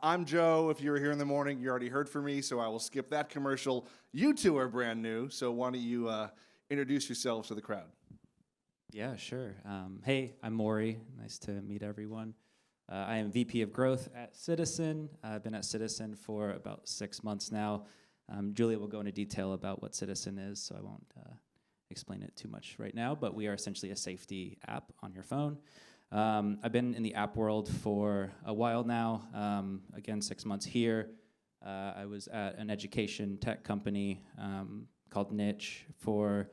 I'm Joe. If you were here in the morning, you already heard from me, so I will skip that commercial. You two are brand new, so why don't you introduce yourselves to the crowd? Yeah, sure. Hey, I'm Morry. Nice to meet everyone. I am VP of Growth at Citizen. I've been at Citizen for about 6 months now. Julia will go into detail about what Citizen is, so I won't explain it too much right now, but we are essentially a safety app on your phone. I've been in the app world for a while now. Again, 6 months here. I was at an education tech company called Niche for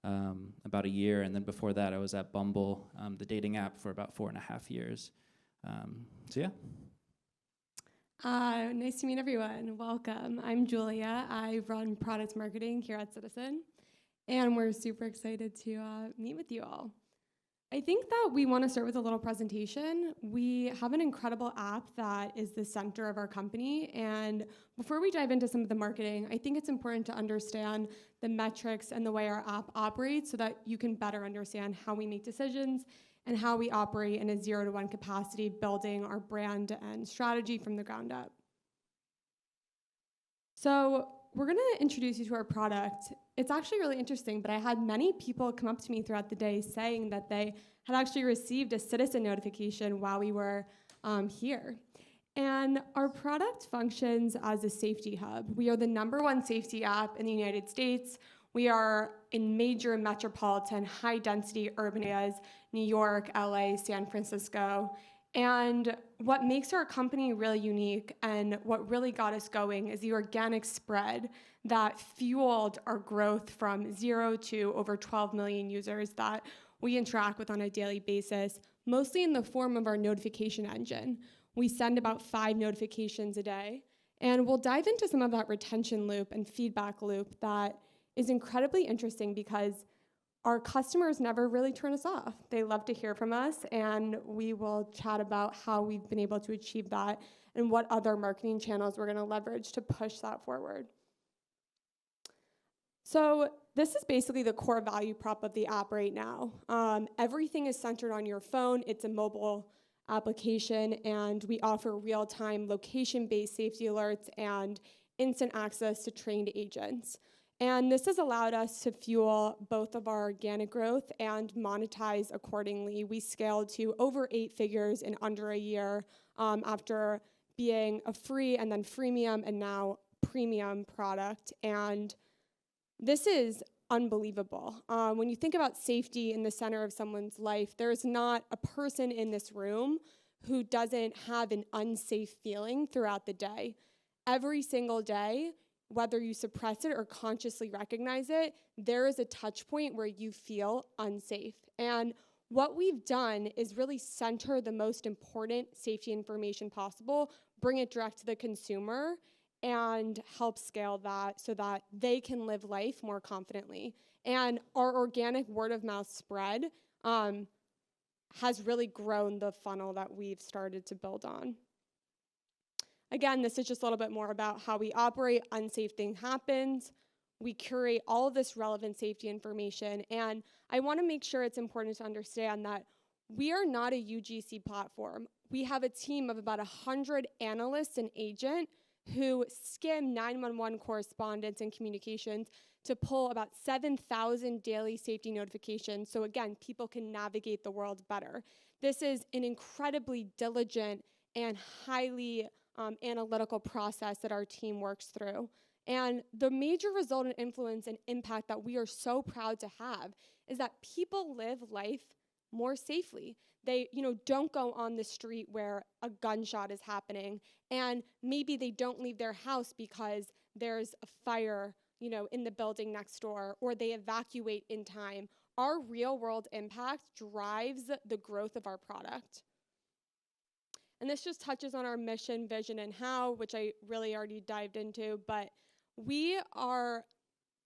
about a year, and then before that I was at Bumble, the dating app, for about 4.5 years. So yeah. Nice to meet everyone. Welcome. I'm Julia. I run product marketing here at Citizen, and we're super excited to meet with you all. I think that we want to start with a little presentation. We have an incredible app that is the center of our company, and before we dive into some of the marketing, I think it's important to understand the metrics and the way our app operates so that you can better understand how we make decisions and how we operate in a 0 to 1 capacity, building our brand and strategy from the ground up. So we're gonna introduce you to our product. It's actually really interesting, but I had many people come up to me throughout the day saying that they had actually received a Citizen notification while we were here. And our product functions as a safety hub. We are the #1 safety app in the United States. We are in major metropolitan, high-density urban areas, New York, LA, San Francisco. And what makes our company really unique and what really got us going is the organic spread that fueled our growth from 0 to over 12 million users that we interact with on a daily basis, mostly in the form of our notification engine. We send about 5 notifications a day, and we'll dive into some of that retention loop and feedback loop that is incredibly interesting because our customers never really turn us off. They love to hear from us, and we will chat about how we've been able to achieve that and what other marketing channels we're gonna leverage to push that forward. So this is basically the core value prop of the app right now. Everything is centered on your phone. It's a mobile application, and we offer real-time location-based safety alerts and instant access to trained agents. And this has allowed us to fuel both of our organic growth and monetize accordingly. We scaled to over 8 figures in under a year after being a free and then freemium and now premium product. And this is unbelievable. When you think about safety in the center of someone's life, there's not a person in this room who doesn't have an unsafe feeling throughout the day. Every single day, whether you suppress it or consciously recognize it, there is a touch point where you feel unsafe. And what we've done is really center the most important safety information possible, bring it direct to the consumer, and help scale that so that they can live life more confidently. And our organic word of mouth spread has really grown the funnel that we've started to build on. Again, this is just a little bit more about how we operate. Unsafe thing happens. We curate all of this relevant safety information. And I want to make sure it's important to understand that we are not a UGC platform. We have a team of about 100 analysts and agents who skim 911 correspondence and communications to pull about 7,000 daily safety notifications. So again, people can navigate the world better. This is an incredibly diligent and highly analytical process that our team works through. And the major resultant influence and impact that we are so proud to have is that people live life more safely. They, don't go on the street where a gunshot is happening, and maybe they don't leave their house because there's a fire, in the building next door, or they evacuate in time. Our real world impact drives the growth of our product. And this just touches on our mission, vision, and how, which I really already dived into, but we are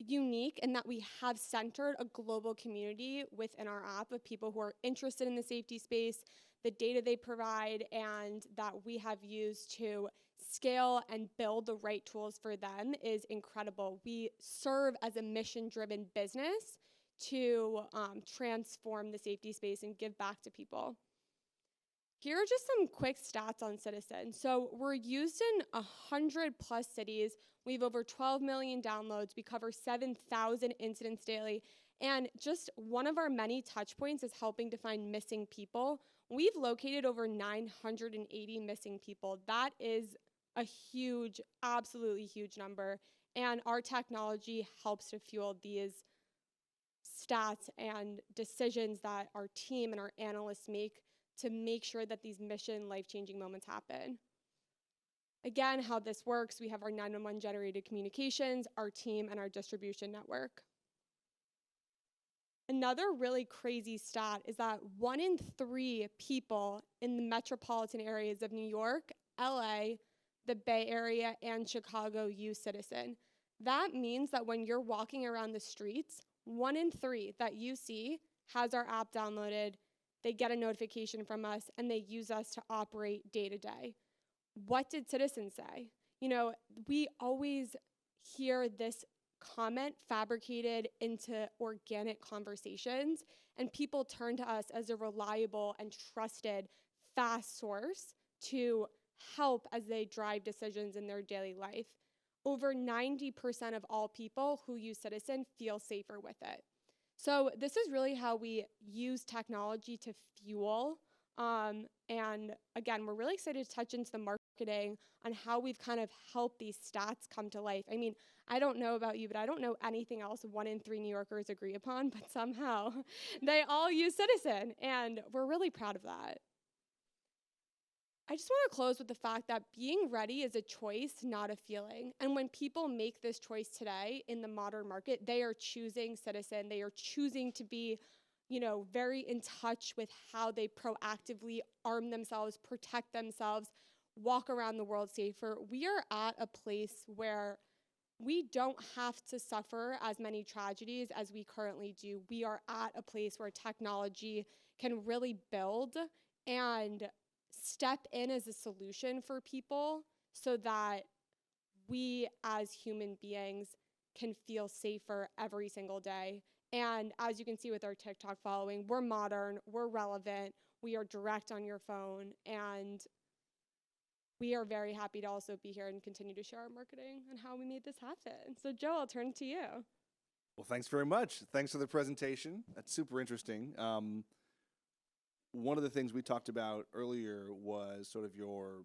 unique in that we have centered a global community within our app of people who are interested in the safety space, the data they provide, and that we have used to scale and build the right tools for them is incredible. We serve as a mission-driven business to transform the safety space and give back to people. Here are just some quick stats on Citizen. So we're used in 100 plus cities. We have over 12 million downloads. We cover 7,000 incidents daily. And just one of our many touch points is helping to find missing people. We've located over 980 missing people. That is a huge, absolutely huge number. And our technology helps to fuel these stats and decisions that our team and our analysts make to make sure that these mission life-changing moments happen. Again, how this works, we have our 911 generated communications, our team, and our distribution network. Another really crazy stat is that 1 in 3 people in the metropolitan areas of New York, LA, the Bay Area, and Chicago use Citizen. That means that when you're walking around the streets, 1 in 3 that you see has our app downloaded, they get a notification from us, and they use us to operate day to day. What did Citizen say? You know, we always hear this comment fabricated into organic conversations, and people turn to us as a reliable and trusted, fast source to help as they drive decisions in their daily life. Over 90% of all people who use Citizen feel safer with it. So this is really how we use technology to fuel. And again, we're really excited to touch into the marketing on how we've kind of helped these stats come to life. I mean, I don't know about you, but I don't know anything else 1 in 3 New Yorkers agree upon, but somehow they all use Citizen, and we're really proud of that. I just want to close with the fact that being ready is a choice, not a feeling. And when people make this choice today in the modern market, they are choosing Citizen. They are choosing to be, very in touch with how they proactively arm themselves, protect themselves, walk around the world safer. We are at a place where we don't have to suffer as many tragedies as we currently do. We are at a place where technology can really build and step in as a solution for people so that we as human beings can feel safer every single day. And as you can see with our TikTok following, we're modern, we're relevant, we are direct on your phone, and we are very happy to also be here and continue to share our marketing and how we made this happen. So Joe, I'll turn it to you. Well, thanks very much. Thanks for the presentation. That's super interesting. One of the things we talked about earlier was sort of your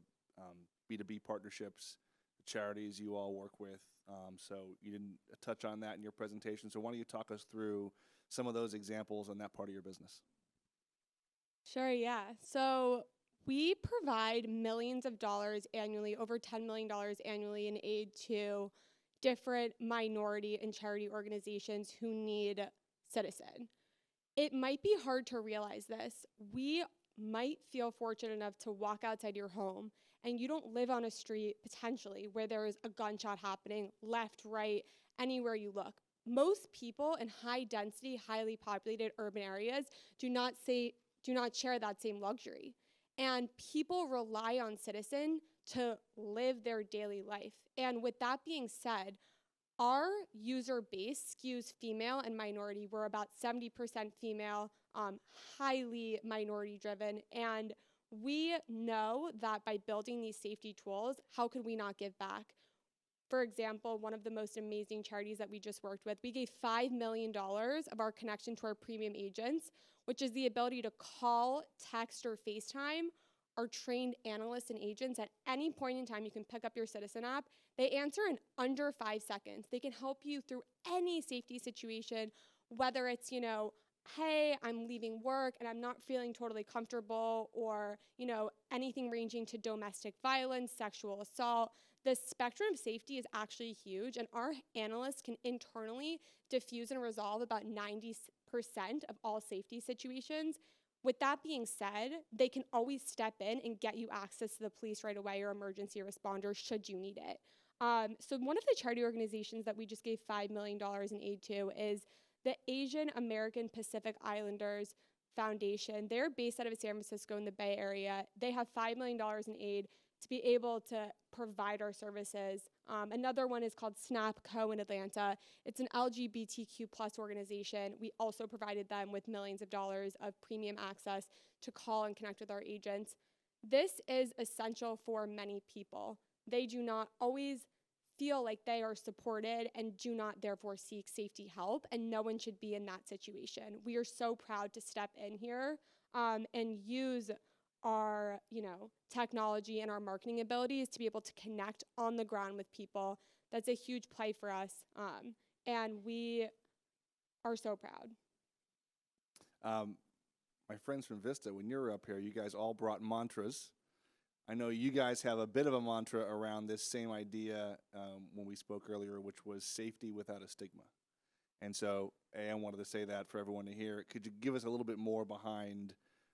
B2B partnerships, the charities you all work with. So you didn't touch on that in your presentation. So why don't you talk us through some of those examples on that part of your business? Sure, yeah. So we provide millions of dollars annually, over $10 million annually in aid to different minority and charity organizations who need Citizen. It might be hard to realize this. We might feel fortunate enough to walk outside your home and you don't live on a street potentially where there is a gunshot happening left, right, anywhere you look. Most people in high density, highly populated urban areas do not share that same luxury. And people rely on Citizen to live their daily life. And with that being said, our user base skews female and minority. We're about 70% female, highly minority driven. And we know that by building these safety tools, how could we not give back? For example, one of the most amazing charities that we just worked with, we gave $5 million of our connection to our premium agents, which is the ability to call, text, or FaceTime our trained analysts and agents at any point in time. You can pick up your Citizen app. They answer in under 5 seconds. They can help you through any safety situation, whether it's, hey, I'm leaving work and I'm not feeling totally comfortable, or, anything ranging to domestic violence, sexual assault. The spectrum of safety is actually huge, and our analysts can internally diffuse and resolve about 90% of all safety situations. With that being said, they can always step in and get you access to the police right away or emergency responders should you need it. So one of the charity organizations that we just gave $5 million in aid to is the Asian American Pacific Islanders Foundation. They're based out of San Francisco in the Bay Area. They have $5 million in aid to be able to provide our services. Another one is called SnapCo in Atlanta. It's an LGBTQ plus organization. We also provided them with millions of dollars of premium access to call and connect with our agents. this is essential for many people. They do not always feel like they are supported and do not therefore seek safety help, and no one should be in that situation. We are so proud to step in here and use our technology and our marketing abilities to be able to connect on the ground with people. That's a huge play for us, and we are so proud. My friends from Vista, when you were up here, you guys all brought mantras. I know you guys have a bit of a mantra around this same idea when we spoke earlier, which was safety without a stigma. And so I wanted to say that for everyone to hear. Could you give us a little bit more behind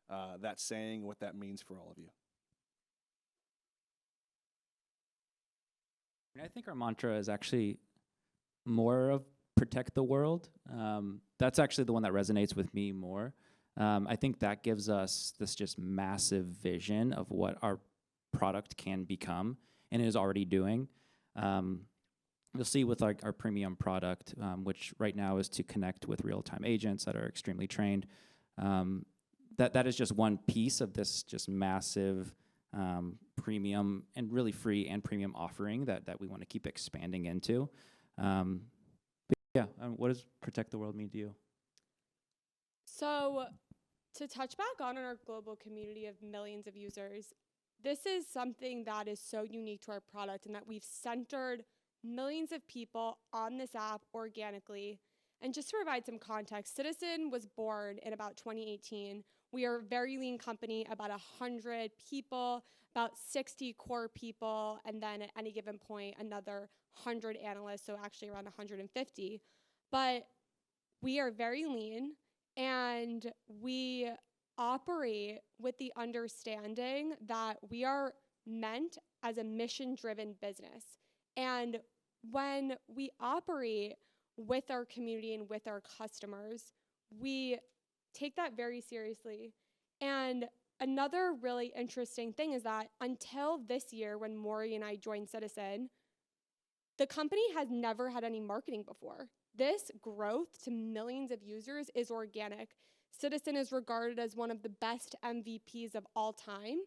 that saying, what that means for all of you? I think our mantra is actually more of protect the world. That's actually the one that resonates with me more. I think that gives us this just massive vision of what our product can become and is already doing. You'll see with our premium product, which right now is to connect with real-time agents that are extremely trained. That is just one piece of this just massive premium and really free and premium offering that we want to keep expanding into. What does protect the world mean to you? So to touch back on our global community of millions of users, this is something that is so unique to our product, and that we've centered millions of people on this app organically. And just to provide some context, Citizen was born in about 2018. We are a very lean company, about 100 people, about 60 core people, and then at any given point, another 100 analysts, so actually around 150. But we are very lean, and we operate with the understanding that we are meant as a mission-driven business. And when we operate with our community and with our customers, we take that very seriously. And another really interesting thing is that until this year, when Morry and I joined Citizen, the company has never had any marketing before. This growth to millions of users is organic. Citizen is regarded as one of the best MVPs of all time.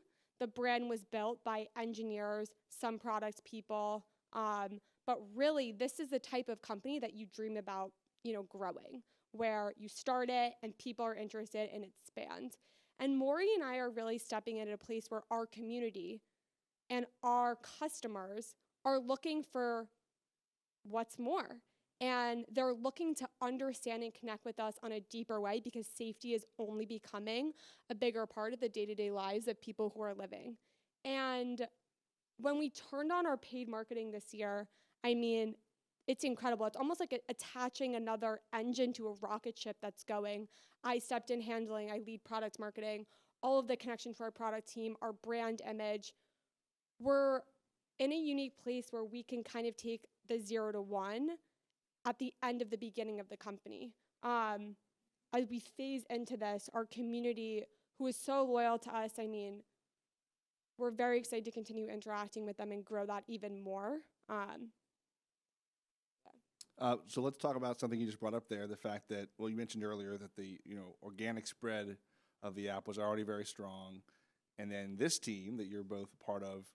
The brand was built by engineers, some products people, but really this is the type of company that you dream about, growing, where you start it and people are interested and it expands. And Morry and I are really stepping into a place where our community and our customers are looking for what's more. And they're looking to understand and connect with us on a deeper way, because safety is only becoming a bigger part of the day-to-day lives of people who are living. And when we turned on our paid marketing this year, it's incredible. It's almost like attaching another engine to a rocket ship that's going. I stepped in I lead product marketing, all of the connection to our product team, our brand image. We're in a unique place where we can kind of take the 0 to 1 at the end of the beginning of the company. As we phase into this, our community, who is so loyal to us, we're very excited to continue interacting with them and grow that even more. So let's talk about something you just brought up there, the fact that, you mentioned earlier that the organic spread of the app was already very strong, and then this team that you're both part of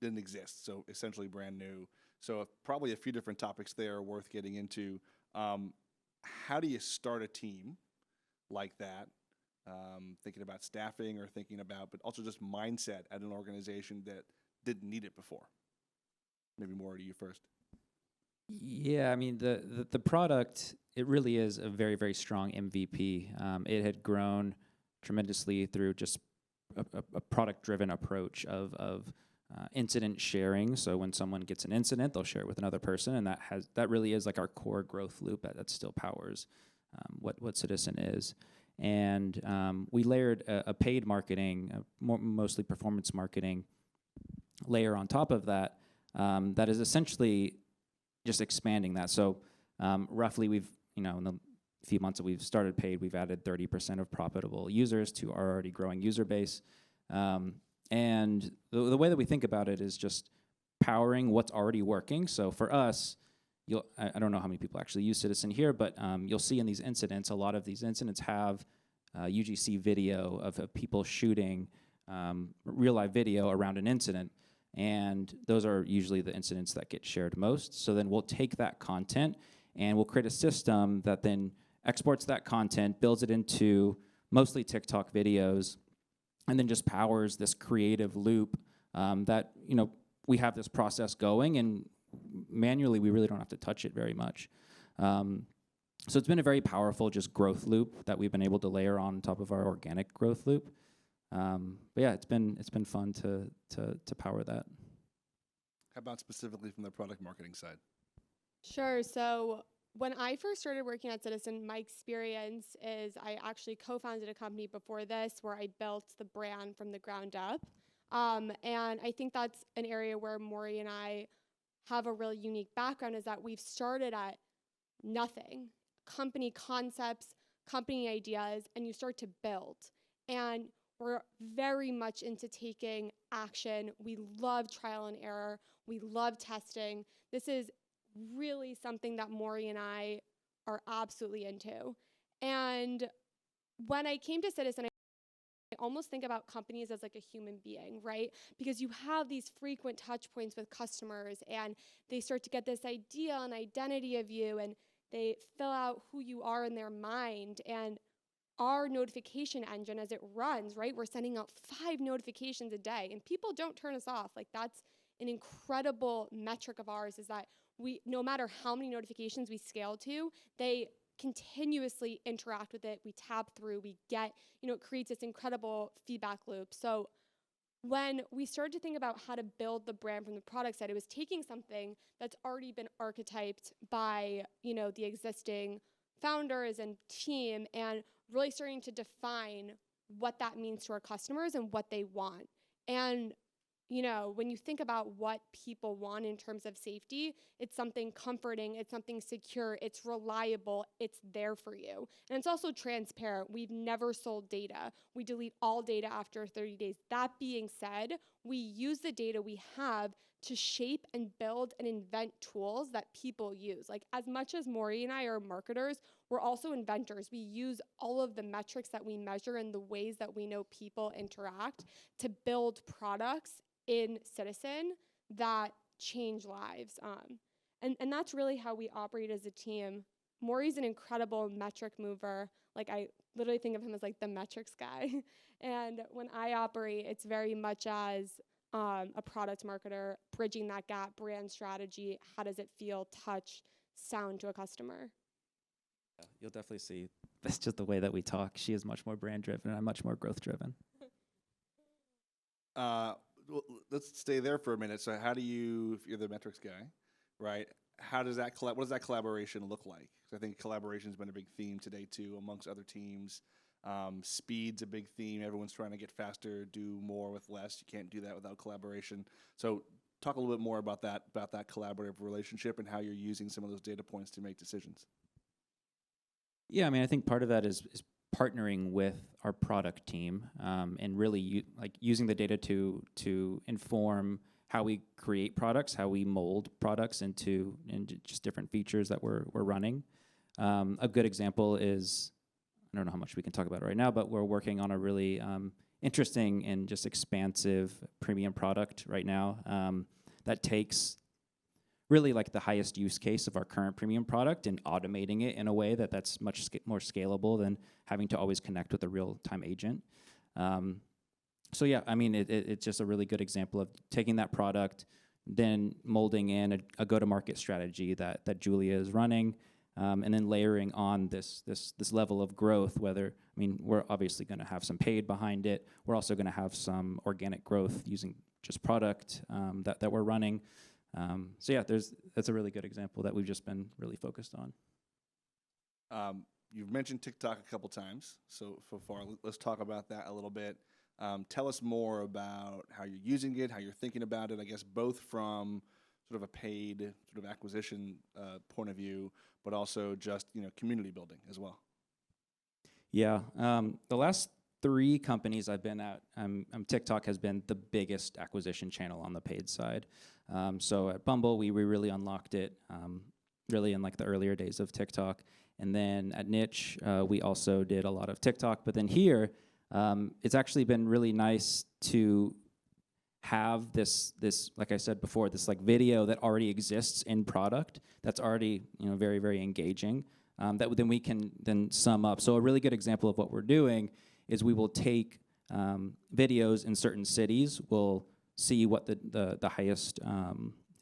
didn't exist, so essentially brand new. So probably a few different topics there are worth getting into. How do you start a team like that? Thinking about staffing or but also just mindset at an organization that didn't need it before. Maybe more to you first. Yeah, the product, it really is a very, very strong MVP. It had grown tremendously through just a product-driven approach of incident sharing. So when someone gets an incident, they'll share it with another person, and that really is like our core growth loop that still powers what Citizen is. And we layered a paid marketing, mostly performance marketing layer on top of that. That is essentially just expanding that. So roughly we've, in the few months that we've started paid, we've added 30% of profitable users to our already growing user base. And the way that we think about it is just powering what's already working. So for us, I don't know how many people actually use Citizen here, but you'll see in these incidents, a lot of these incidents have UGC video of people shooting real live video around an incident. And those are usually the incidents that get shared most. So then we'll take that content and we'll create a system that then exports that content, builds it into mostly TikTok videos, and then just powers this creative loop that, we have this process going, and manually we really don't have to touch it very much. So it's been a very powerful just growth loop that we've been able to layer on top of our organic growth loop. But yeah, it's been fun to power that. How about specifically from the product marketing side? Sure. So when I first started working at Citizen, my experience is I actually co-founded a company before this where I built the brand from the ground up. And I think that's an area where Morry and I have a really unique background, is that we've started at nothing, company concepts, company ideas, and you start to build. And we're very much into taking action. We love trial and error. We love testing. This is really something that Morry and I are absolutely into. And when I came to Citizen, I almost think about companies as like a human being, right? Because you have these frequent touch points with customers, and they start to get this idea and identity of you, and they fill out who you are in their mind. And our notification engine, as it runs, right, we're sending out 5 notifications a day, and people don't turn us off. Like, that's an incredible metric of ours, is that we, no matter how many notifications we scale to, they continuously interact with it. We tab through, we get, it creates this incredible feedback loop. So when we started to think about how to build the brand from the product side, it was taking something that's already been archetyped by, the existing founders and team, and really starting to define what that means to our customers and what they want. And when you think about what people want in terms of safety, it's something comforting, it's something secure, it's reliable, it's there for you. And it's also transparent. We've never sold data. We delete all data after 30 days. That being said, we use the data we have to shape and build and invent tools that people use. Like, as much as Morry and I are marketers, we're also inventors. We use all of the metrics that we measure and the ways that we know people interact to build products in Citizen that change lives. And that's really how we operate as a team. Morry's an incredible metric mover. Like, I literally think of him as like the metrics guy. And when I operate, it's very much as a product marketer, bridging that gap, brand strategy, how does it feel, touch, sound to a customer? Yeah, you'll definitely see that's just the way that we talk. She is much more brand driven, and I'm much more growth driven. Well, let's stay there for a minute. So how do you, if you're the metrics guy, right, how does that what does that collaboration look like? So I think collaboration has been a big theme today too, amongst other teams. Speed's a big theme. Everyone's trying to get faster, do more with less. You can't do that without collaboration. So talk a little bit more about that collaborative relationship and how you're using some of those data points to make decisions. Yeah, I think part of that is partnering with our product team and really using the data to inform how we create products, how we mold products into just different features that we're running. A good example is, I don't know how much we can talk about it right now, but we're working on a really interesting and just expansive premium product right now that takes really like the highest use case of our current premium product and automating it in a way that's much more scalable than having to always connect with a real-time agent. So yeah, it's just a really good example of taking that product, then molding in a go-to-market strategy that Julia is running, and then layering on this level of growth. We're obviously going to have some paid behind it. We're also going to have some organic growth using just product that we're running. So yeah, that's a really good example that we've just been really focused on. You've mentioned TikTok a couple times so far. Let's talk about that a little bit. Tell us more about how you're using it, how you're thinking about it, I guess both from sort of a paid sort of acquisition point of view, but also just community building as well. Yeah, the last 3 companies I've been at, TikTok has been the biggest acquisition channel on the paid side. So at Bumble, we really unlocked it really in like the earlier days of TikTok. And then at Niche, we also did a lot of TikTok. But then here, It's actually been really nice to have this, like I said before, this like video that already exists in product that's already, very, very engaging, that then we can then sum up. So a really good example of what we're doing is we will take videos in certain cities. We'll see what the highest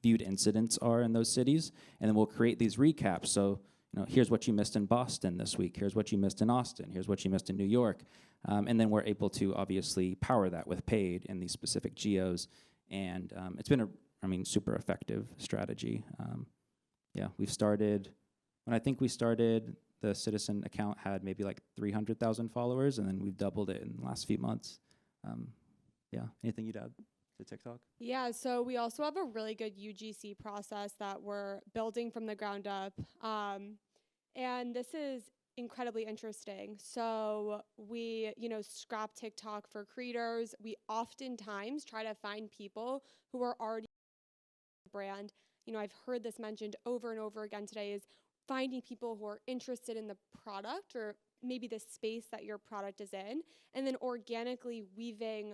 viewed incidents are in those cities, and then we'll create these recaps. So, here's what you missed in Boston this week. Here's what you missed in Austin. Here's what you missed in New York. And then we're able to obviously power that with paid in these specific geos. And it's been super effective strategy. We've started, when I think we started, the Citizen account had maybe like 300,000 followers, and then we've doubled it in the last few months. Anything you'd add to TikTok? Yeah, so we also have a really good UGC process that we're building from the ground up. And this is incredibly interesting. So we, scrap TikTok for creators. We oftentimes try to find people who are already a brand. I've heard this mentioned over and over again today, is finding people who are interested in the product or maybe the space that your product is in, and then organically weaving,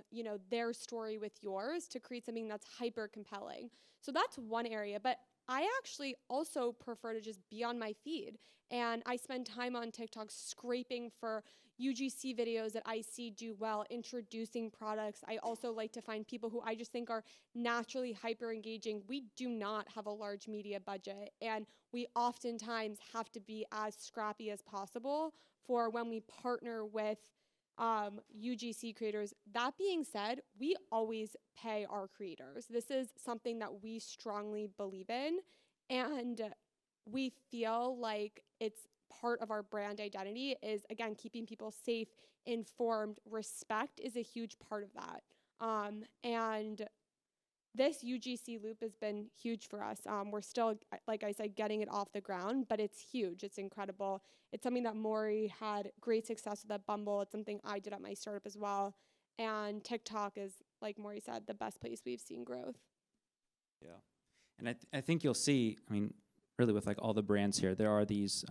their story with yours to create something that's hyper compelling. So that's one area, but I actually also prefer to just be on my feed, and I spend time on TikTok scraping for UGC videos that I see do well, introducing products. I also like to find people who I just think are naturally hyper engaging. We do not have a large media budget, and we oftentimes have to be as scrappy as possible for when we partner with UGC creators. That being said, we always pay our creators. This is something that we strongly believe in, and we feel like it's part of our brand identity is, again, keeping people safe, informed. Respect is a huge part of that. And this UGC loop has been huge for us. We're still, like I said, getting it off the ground, but it's huge. It's incredible. It's something that Morry had great success with at Bumble. It's something I did at my startup as well. And TikTok is, like Morry said, the best place we've seen growth. Yeah. And I think you'll see, really with like all the brands here, there are these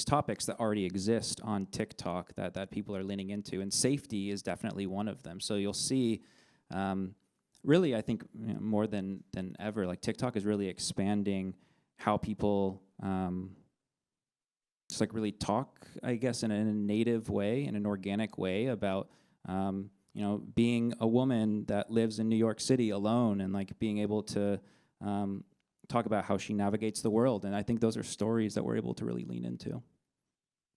topics that already exist on TikTok that people are leaning into, and safety is definitely one of them. So you'll see, really, I think more than ever, like TikTok is really expanding how people just like really talk, I guess, in a native way, in an organic way about being a woman that lives in New York City alone, and like being able to talk about how she navigates the world. And I think those are stories that we're able to really lean into.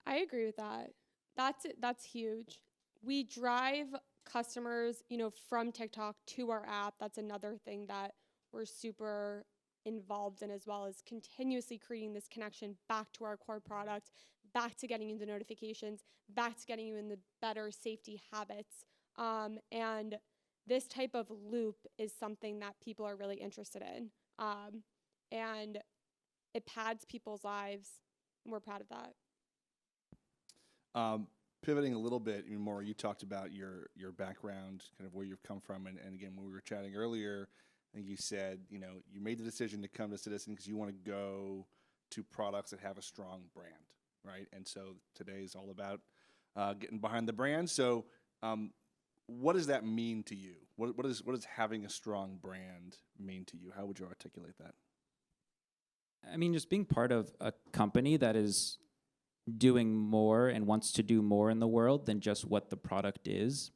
I agree with that. That's huge. We drive customers, from TikTok to our app. That's another thing that we're super involved in, as well as continuously creating this connection back to our core product, back to getting you the notifications, back to getting you in the better safety habits. And this type of loop is something that people are really interested in. And it pads people's lives, and we're proud of that. Pivoting a little bit, Morry, you talked about your background, kind of where you've come from, and again, when we were chatting earlier, I think you said, you made the decision to come to Citizen because you want to go to products that have a strong brand, right? And so today is all about getting behind the brand. So what does that mean to you? What does having a strong brand mean to you? How would you articulate that? Just being part of a company that is doing more and wants to do more in the world than just what the product is.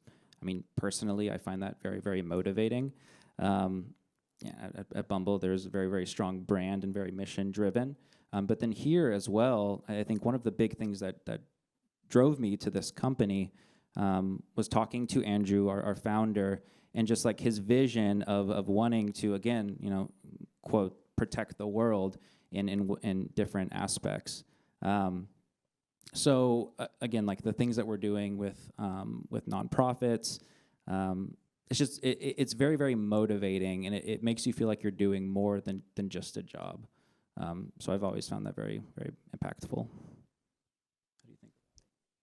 Personally, I find that very, very motivating. At Bumble, there's a very, very strong brand and very mission driven. But then here as well, I think one of the big things that drove me to this company was talking to Andrew, our founder, and just like his vision of wanting to, again, quote, protect the world in different aspects. So again, like the things that we're doing with nonprofits, it's very, very motivating, and it makes you feel like you're doing more than just a job. So I've always found that very, very impactful. What do you think?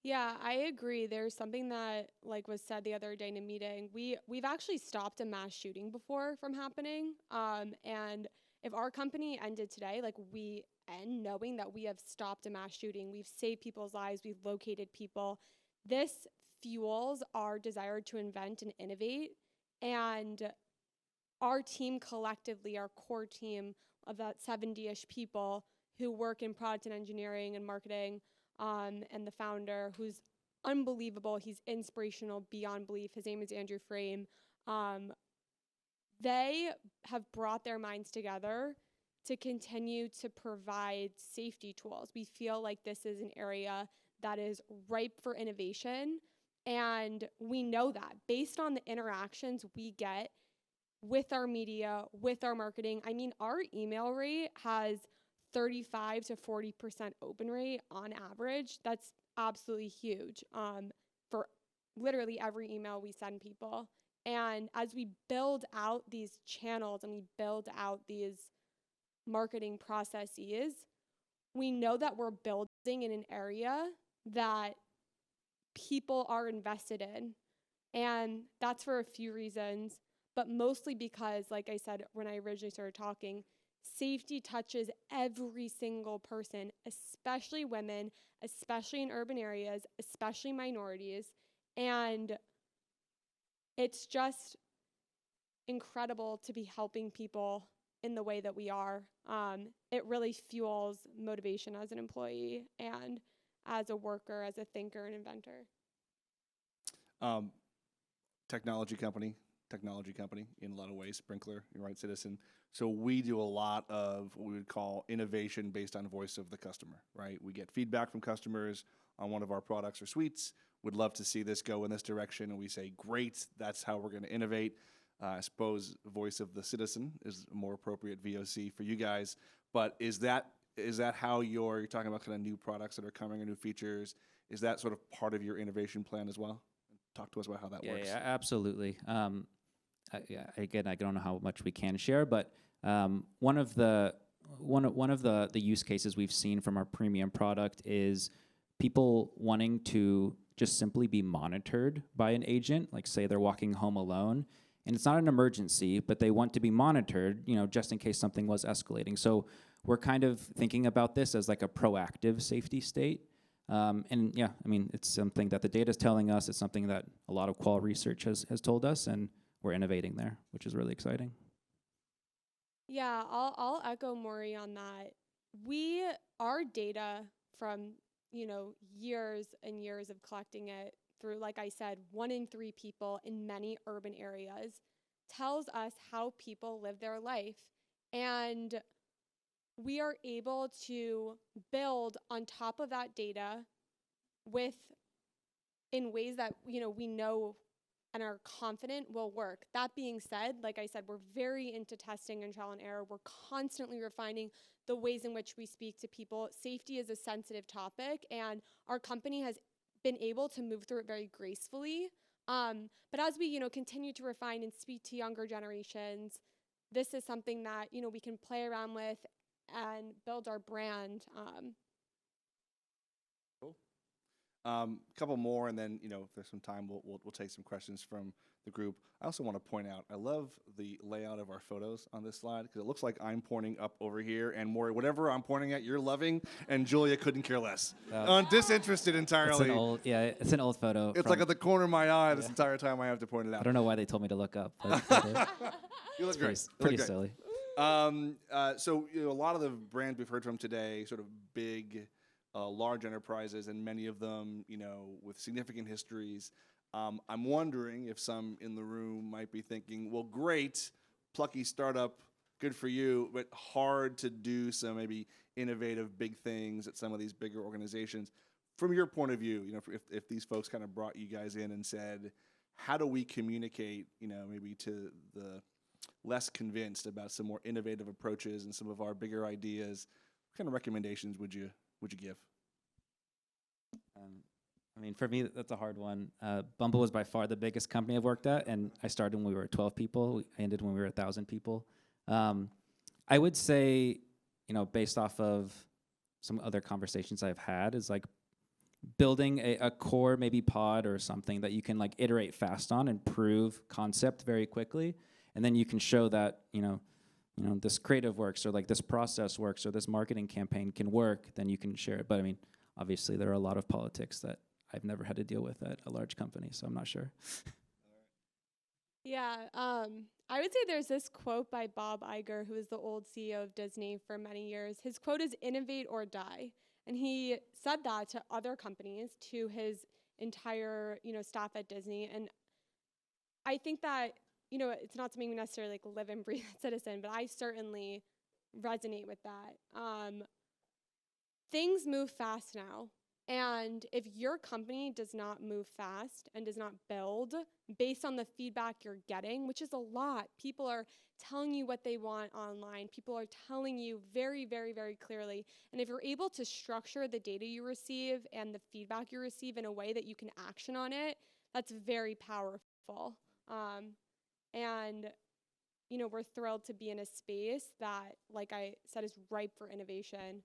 Yeah, I agree. There's something that was said the other day in a meeting. We've actually stopped a mass shooting before from happening. And if our company ended today, we end knowing that we have stopped a mass shooting, we've saved people's lives, we've located people. This fuels our desire to invent and innovate. And our team collectively, our core team of about 70-ish people who work in product and engineering and marketing, and the founder, who's unbelievable. He's inspirational beyond belief. His name is Andrew Frame. They have brought their minds together to continue to provide safety tools. We feel like this is an area that is ripe for innovation, and we know that based on the interactions we get with our media, with our marketing. I mean, our email rate has 35 to 40% open rate on average. That's absolutely huge for literally every email we send people. And as we build out these channels and we build out these marketing processes, we know that we're building in an area that people are invested in. And that's for a few reasons, but mostly because, like I said, when I originally started talking, safety touches every single person, especially women, especially in urban areas, especially minorities. And it's just incredible to be helping people in the way that we are. It really fuels motivation as an employee and as a worker, as a thinker and inventor. Technology company in a lot of ways. Sprinklr, you're right, Citizen. So we do a lot of what we would call innovation based on voice of the customer, right? We get feedback from customers on one of our products or suites. Would love to see this go in this direction, and we say, great, that's how we're going to innovate. I suppose voice of the citizen is a more appropriate VOC for you guys. But is that how you're talking about kind of new products that are coming or new features? Is that sort of part of your innovation plan as well? Talk to us about how that works. Yeah, absolutely. Again, I don't know how much we can share, but one of the use cases we've seen from our premium product is people wanting to just simply be monitored by an agent, like say they're walking home alone, and it's not an emergency, but they want to be monitored, just in case something was escalating. So we're kind of thinking about this as like a proactive safety state. And yeah, I mean, it's something that the data is telling us. It's something that a lot of qual research has told us, and we're innovating there, which is really exciting. Yeah, I'll echo Morry on that. Our data from, years and years of collecting it through, like I said, 1 in 3 people in many urban areas tells us how people live their life. And we are able to build on top of that data in ways that, we know and are confident will work. That being said, like I said, we're very into testing and trial and error. We're constantly refining the ways in which we speak to people. Safety is a sensitive topic, and our company has been able to move through it very gracefully. But as we, continue to refine and speak to younger generations, this is something that, we can play around with and build our brand. Cool. Couple more, and then if there's some time, we'll take some questions from the group. I also want to point out, I love the layout of our photos on this slide because it looks like I'm pointing up over here, and Morry, whatever I'm pointing at, you're loving, and Julia couldn't care less. Disinterested entirely. It's an old photo. It's like at the corner of my eye this entire time I have to point it out. I don't know why they told me to look up. But you look great. Pretty silly. So a lot of the brands we've heard from today, sort of big, large enterprises, and many of them, with significant histories. I'm wondering if some in the room might be thinking, well, great, plucky startup, good for you, but hard to do some maybe innovative big things at some of these bigger organizations. From your point of view, if these folks kind of brought you guys in and said, how do we communicate, maybe to the less convinced about some more innovative approaches and some of our bigger ideas, what kind of recommendations would you give? I mean, for me, that's a hard one. Bumble was by far the biggest company I've worked at, and I started when we were 12 people. I ended when we were 1,000 people. I would say, based off of some other conversations I've had, is like building a core maybe pod or something that you can like iterate fast on and prove concept very quickly. And then you can show that, this creative works, or like this process works, or this marketing campaign can work, then you can share it. But I mean, obviously there are a lot of politics that I've never had to deal with at a large company, so I'm not sure. Yeah, I would say there's this quote by Bob Iger, who is the old CEO of Disney for many years. His quote is "innovate or die," and he said that to other companies, to his entire staff at Disney. And I think that it's not something we necessarily live and breathe at Citizen, but I certainly resonate with that. Things move fast now. And if your company does not move fast and does not build based on the feedback you're getting, which is a lot, people are telling you what they want online. People are telling you very, very, very clearly. And if you're able to structure the data you receive and the feedback you receive in a way that you can action on it, that's very powerful. And we're thrilled to be in a space that, like I said, is ripe for innovation.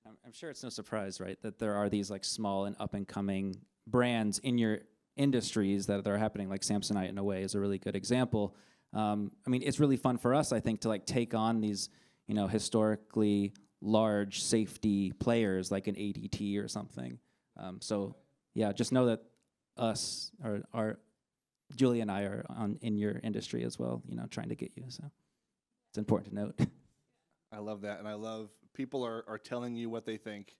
I'm sure it's no surprise, right, that there are these small and up and coming brands in your industries that are happening. Like Samsonite, in a way, is a really good example. It's really fun for us, I think, to take on these historically large safety players like an ADT or something. So yeah, just know that us are Julie and I are in your industry as well, trying to get you. So it's important to note. I love that, and I love people are telling you what they think.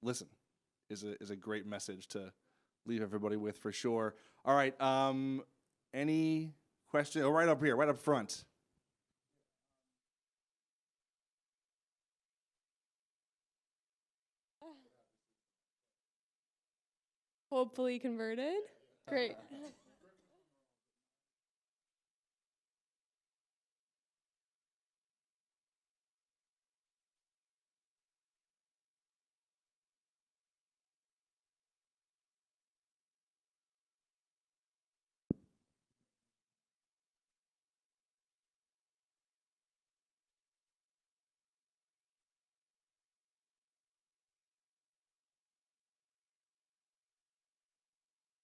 Listen is a great message to leave everybody with, for sure. All right, any question? Oh, right up here, right up front. Hopefully converted. Great.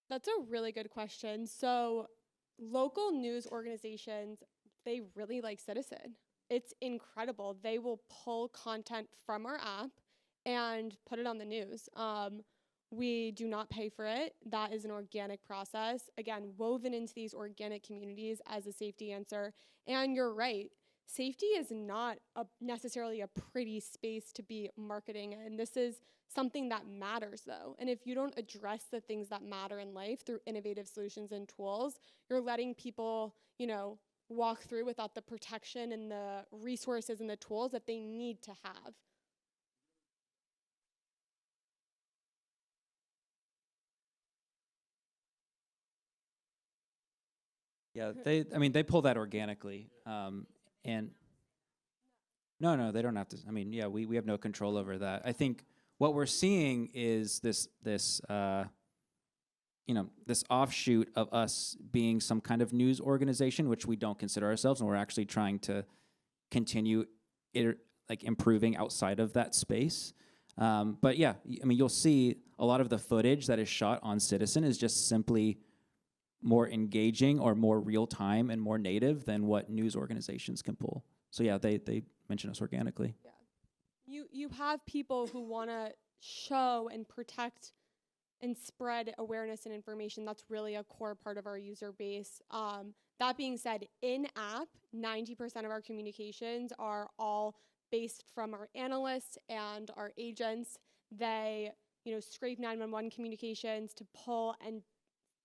That's a really good question. So local news organizations, they really like Citizen. It's incredible. They will pull content from our app and put it on the news. We do not pay for it. That is an organic process. Again, woven into these organic communities as a safety answer. And you're right. Safety is not necessarily a pretty space to be marketing in. This is something that matters, though. And if you don't address the things that matter in life through innovative solutions and tools, you're letting people, walk through without the protection and the resources and the tools that they need to have. Yeah, they pull that organically, and no, they don't have to. Yeah, we have no control over that. I think what we're seeing is this offshoot of us being some kind of news organization, which we don't consider ourselves, and we're actually trying to continue improving outside of that space. But yeah, you'll see a lot of the footage that is shot on Citizen is just simply more engaging or more real time and more native than what news organizations can pull. So yeah, they mention us organically. Yeah. You have people who want to show and protect and spread awareness and information. That's really a core part of our user base. That being said, in-app, 90% of our communications are all based from our analysts and our agents. They, scrape 911 communications to pull and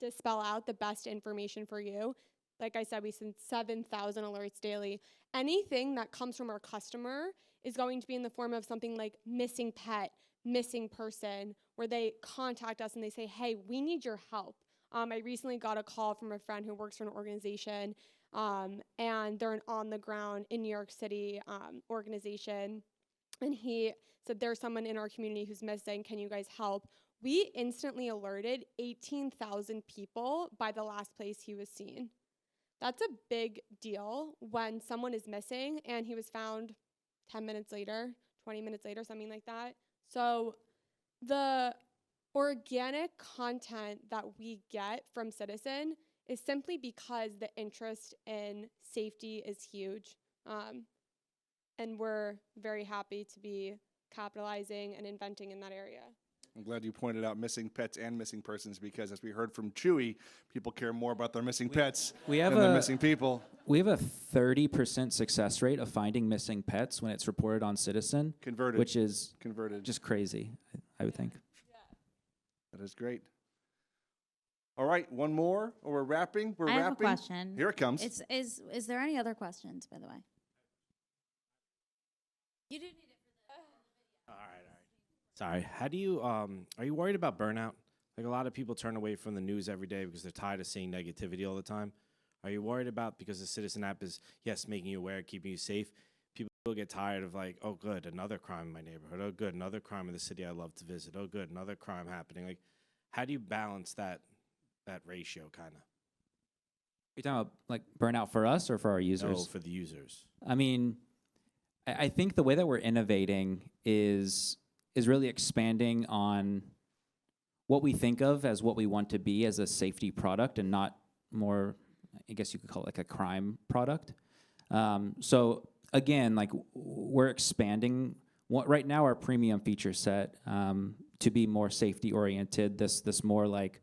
to spell out the best information for you. Like I said, we send 7,000 alerts daily. Anything that comes from our customer is going to be in the form of something like missing pet, missing person, where they contact us and they say, hey, we need your help. I recently got a call from a friend who works for an organization, and they're an on-the-ground in New York City organization. And he said, there's someone in our community who's missing. Can you guys help? We instantly alerted 18,000 people by the last place he was seen. That's a big deal when someone is missing and he was found 10 minutes later, 20 minutes later, something like that. So the organic content that we get from Citizen is simply because the interest in safety is huge. And we're very happy to be capitalizing and inventing in that area. I'm glad you pointed out missing pets and missing persons because, as we heard from Chewy, people care more about their missing pets we have than their missing people. We have a 30% success rate of finding missing pets when it's reported on Citizen. Converted. Which is Converted. just crazy, I would think. That is great. All right, one more, or we're wrapping. I have a question. Here it comes. Is there any other questions, by the way? You do need it for the All right. Sorry. How do you are you worried about burnout? Like a lot of people turn away from the news every day because they're tired of seeing negativity all the time. Are you worried about, because the Citizen app is, yes, making you aware, keeping you safe, people get tired of like, oh, good, another crime in my neighborhood. Oh, good, another crime in the city I love to visit. Oh, good, another crime happening. Like, how do you balance that ratio, kind of? You're talking about like burnout for us or for our users? No, for the users. I mean, I think the way that we're innovating is really expanding on what we think of as what we want to be as a safety product and not more, I guess you could call it like a crime product. So again, like we're expanding right now our premium feature set to be more safety oriented. This more like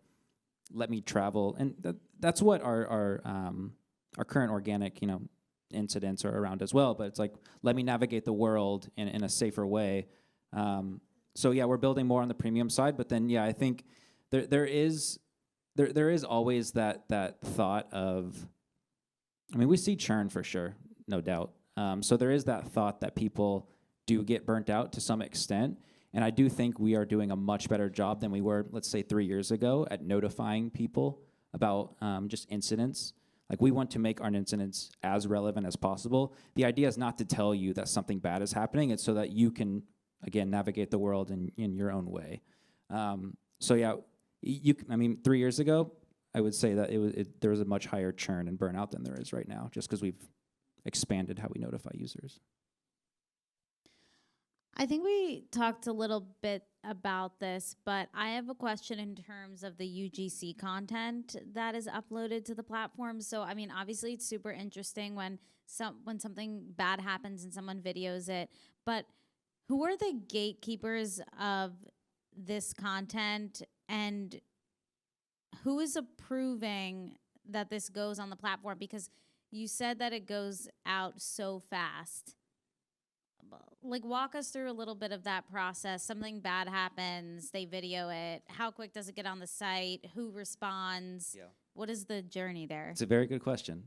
let me travel, and that's what our current organic incidents are around as well. But it's like let me navigate the world in a safer way. So yeah, we're building more on the premium side, but then yeah, I think there is always that thought of, I mean, we see churn for sure, no doubt. So there is that thought that people do get burnt out to some extent, and I do think we are doing a much better job than we were, let's say, 3 years ago at notifying people about just incidents. Like we want to make our incidents as relevant as possible. The idea is not to tell you that something bad is happening. It's so that you can, again, navigate the world in your own way. So yeah, I mean, 3 years ago, I would say that there was a much higher churn and burnout than there is right now, just because we've expanded how we notify users. I think we talked a little bit about this, but I have a question in terms of the UGC content that is uploaded to the platform. So, I mean, obviously it's super interesting when something bad happens and someone videos it, but who are the gatekeepers of this content, and who is approving that this goes on the platform? Because you said that it goes out so fast. Like, walk us through a little bit of that process. Something bad happens, they video it. How quick does it get on the site? Who responds? Yeah. What is the journey there? It's a very good question.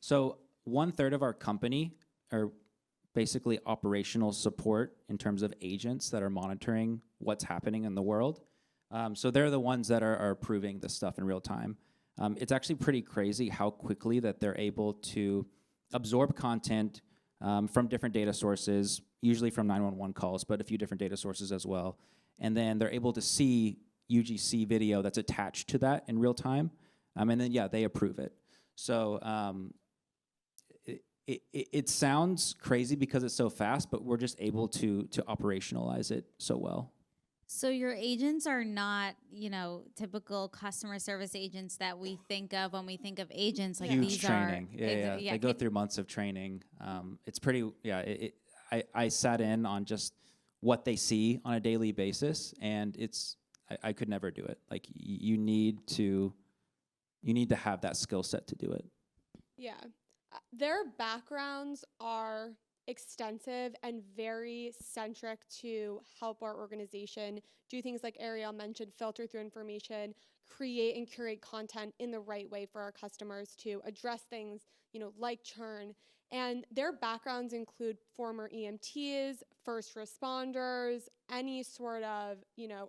So 1/3 of our company are basically operational support in terms of agents that are monitoring what's happening in the world. So they're the ones that are approving this stuff in real time. It's actually pretty crazy how quickly that they're able to absorb content from different data sources, usually from 911 calls, but a few different data sources as well. And then they're able to see UGC video that's attached to that in real time. And then, yeah, they approve it. So it sounds crazy because it's so fast, but we're just able to operationalize it so well. So your agents are not, typical customer service agents that we think of when we think of agents. Like huge these training. are, Yeah. They go through months of training. It's pretty. Yeah. I sat in on just what they see on a daily basis, and I could never do it. Like you need to have that skill set to do it. Yeah. Their backgrounds are extensive and very centric to help our organization do things like Ariel mentioned, filter through information, create and curate content in the right way for our customers to address things, like churn. And their backgrounds include former EMTs, first responders, any sort of,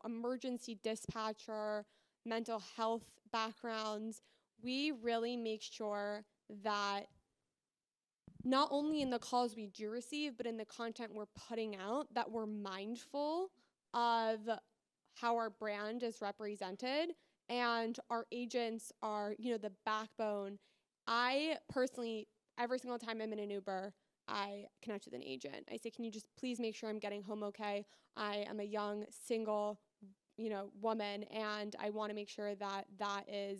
emergency dispatcher, mental health backgrounds. We really make sure that not only in the calls we do receive, but in the content we're putting out, that we're mindful of how our brand is represented, and our agents are, the backbone. I personally, every single time I'm in an Uber, I connect with an agent. I say, can you just please make sure I'm getting home okay? I am a young, single, woman, and I want to make sure that that is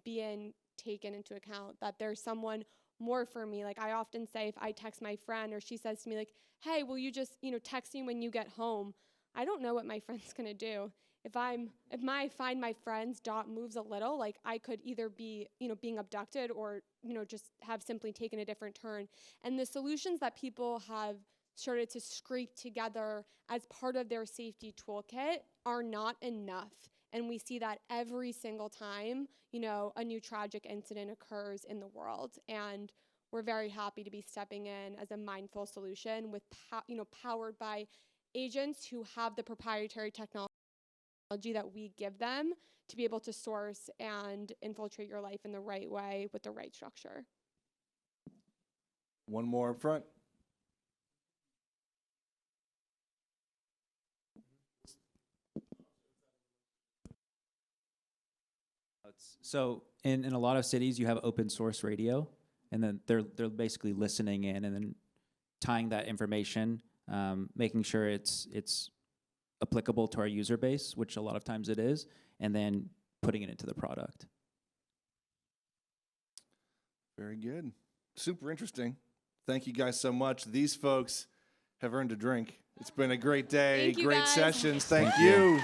being taken into account, that there's someone more for me. Like I often say, if I text my friend or she says to me like, hey, will you just, text me when you get home? I don't know what my friend's gonna do. If my Find My Friends dot moves a little, like I could either be, being abducted or, just have simply taken a different turn. And the solutions that people have started to scrape together as part of their safety toolkit are not enough. And we see that every single time, a new tragic incident occurs in the world. And we're very happy to be stepping in as a mindful solution with, powered by agents who have the proprietary technology that we give them to be able to source and infiltrate your life in the right way with the right structure. One more up front. So in a lot of cities, you have open source radio, and then they're basically listening in and then tying that information, making sure it's applicable to our user base, which a lot of times it is, and then putting it into the product. Very good. Super interesting. Thank you guys so much. These folks have earned a drink. It's been a great day, Thank you, great guys. sessions. Thank you.